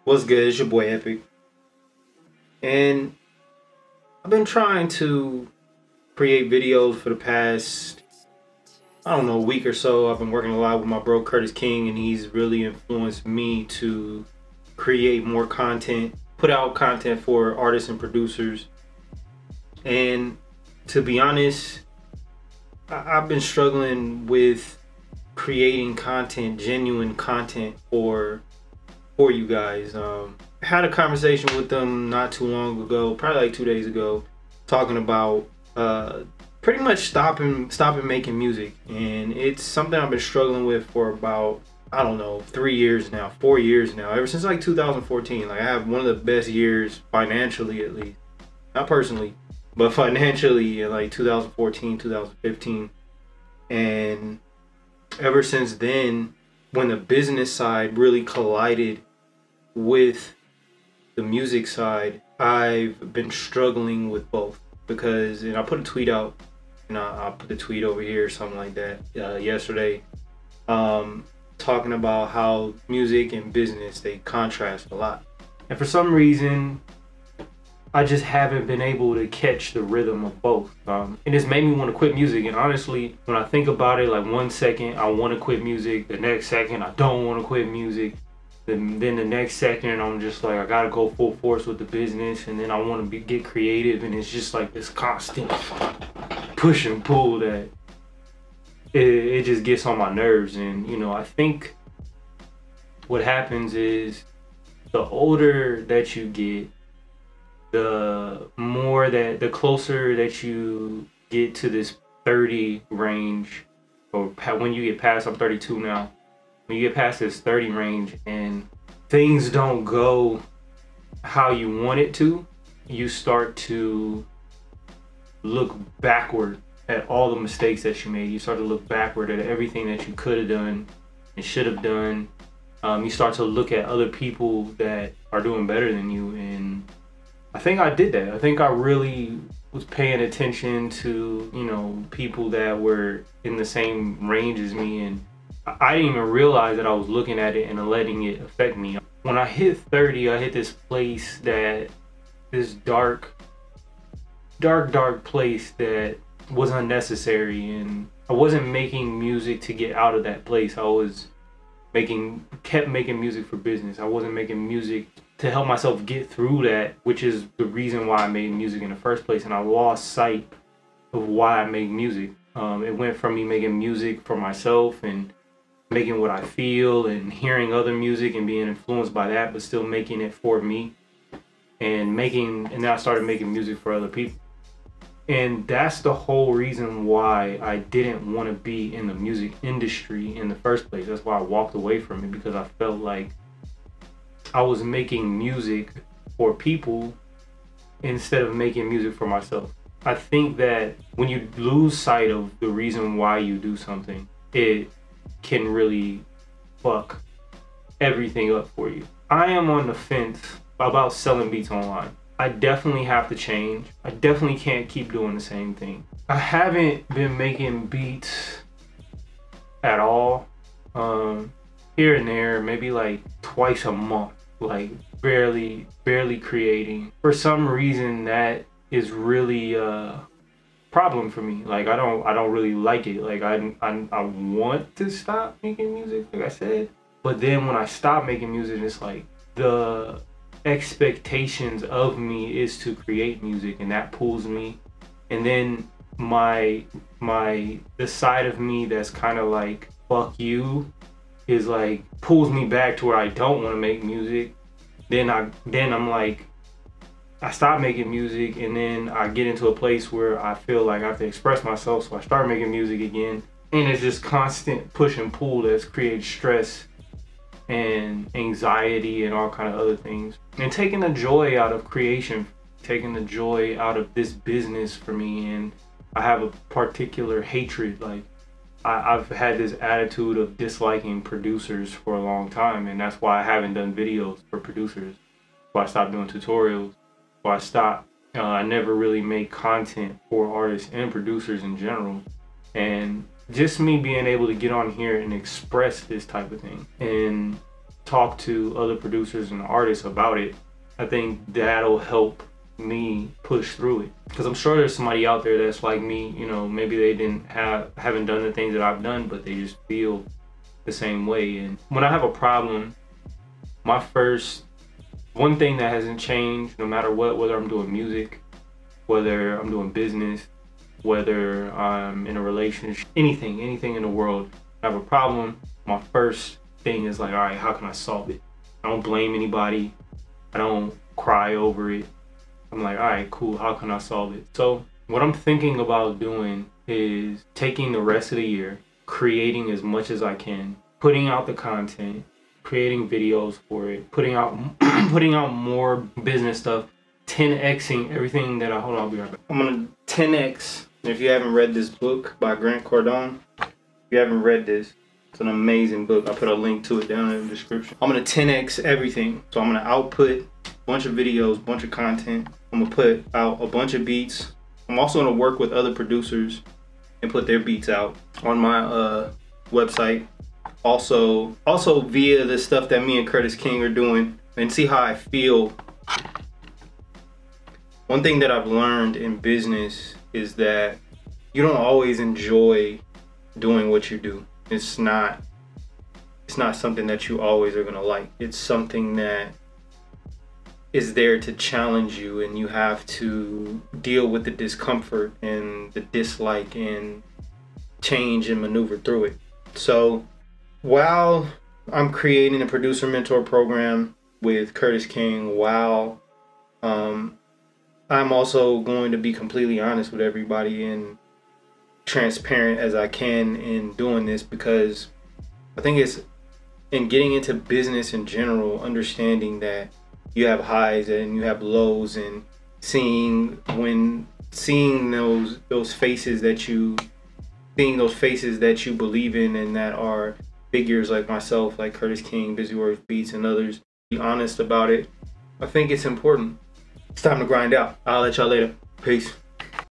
What's good? It's your boy EPIK. And I've been trying to create videos for the past, I don't know, week or so. I've been working a lot with my bro Curtis King, and he's really influenced me to create more content, put out content for artists and producers. And to be honest, I've been struggling with creating content, genuine content for you guys. I had a conversation with them not too long ago, probably like 2 days ago, talking about pretty much stopping making music, and it's something I've been struggling with for about, I don't know, 3 years now, 4 years now, ever since like 2014. Like, I have one of the best years financially, at least, not personally, but financially, in like 2014, 2015, and ever since then, when the business side really collided with the music side, I've been struggling with both, because, and I put a tweet out, and I'll put the tweet over here or something like that, yesterday, talking about how music and business, they contrast a lot. And for some reason, I just haven't been able to catch the rhythm of both. And it's made me want to quit music. And honestly, when I think about it, like 1 second I want to quit music, the next second I don't want to quit music. Then the next second I'm just like, I gotta go full force with the business, and then I want to get creative, and it's just like this constant push and pull that it just gets on my nerves. And I think what happens is, the older that you get, the closer that you get to this 30 range, or when you get past, I'm 32 now. When you get past this 30 range and things don't go how you want it to, you start to look backward at all the mistakes that you made. You start to look backward at everything that you could have done and should have done. You start to look at other people that are doing better than you. And I think I did that. I think I really was paying attention to, people that were in the same range as me, and I didn't even realize that I was looking at it and letting it affect me. When I hit 30, I hit this place this dark place that was unnecessary, and I wasn't making music to get out of that place. I kept making music for business. I wasn't making music to help myself get through that, which is the reason why I made music in the first place. And I lost sight of why I make music. It went from me making music for myself and making what I feel and hearing other music and being influenced by that, but still making it for me, and then I started making music for other people. And that's the whole reason why I didn't want to be in the music industry in the first place. That's why I walked away from it, because I felt like I was making music for people instead of making music for myself. I think that when you lose sight of the reason why you do something, it can really fuck everything up for you. I am on the fence about selling beats online. I definitely have to change. I definitely can't keep doing the same thing. I haven't been making beats at all. Here and there, maybe like twice a month, like barely creating. For some reason, that is really problem for me. Like, I don't really like it. Like, I want to stop making music, like I said, but then when I stop making music, it's like the expectations of me is to create music, and that pulls me. And then the side of me that's kind of like, fuck you, is like, pulls me back to where I don't want to make music. Then I'm like, I stop making music, and then I get into a place where I feel like I have to express myself, so I start making music again. And it's just constant push and pull that's created stress and anxiety and all kind of other things. And taking the joy out of creation, taking the joy out of this business for me. And I have a particular hatred. Like, I've had this attitude of disliking producers for a long time, and that's why I haven't done videos for producers. That's why I stopped doing tutorials. I never really make content for artists and producers in general. And just me being able to get on here and express this type of thing and talk to other producers and artists about it, I think that'll help me push through it. Because I'm sure there's somebody out there that's like me, you know, maybe they haven't done the things that I've done, but they just feel the same way. And when I have a problem, one thing that hasn't changed, no matter what, whether I'm doing music, whether I'm doing business, whether I'm in a relationship, anything in the world, I have a problem, my first thing is like, all right, how can I solve it? I don't blame anybody. I don't cry over it. I'm like, all right, cool, how can I solve it? So what I'm thinking about doing is taking the rest of the year, creating as much as I can, putting out the content, creating videos for it, putting out putting out more business stuff, 10xing everything that hold on, I'll be right back. I'm gonna 10x. If you haven't read this book by Grant Cardone, if you haven't read this, it's an amazing book. I'll put a link to it down in the description. I'm gonna 10x everything. So I'm gonna output a bunch of videos, bunch of content. I'm gonna put out a bunch of beats. I'm also gonna work with other producers and put their beats out on my website. Also via the stuff that me and Curtis King are doing, and see how I feel. One thing that I've learned in business is that you don't always enjoy doing what you do. It's not something that you always are gonna like. It's something that is there to challenge you, and you have to deal with the discomfort and the dislike and change and maneuver through it. So while I'm creating a producer mentor program with Curtis King, while I'm also going to be completely honest with everybody and transparent as I can in doing this, because I think it's in getting into business in general, understanding that you have highs and you have lows, and seeing those faces that you believe in and that are figures like myself, like Curtis King, Busy Works Beats, and others, be honest about it. I think it's important. It's time to grind out. I'll let y'all later. Peace.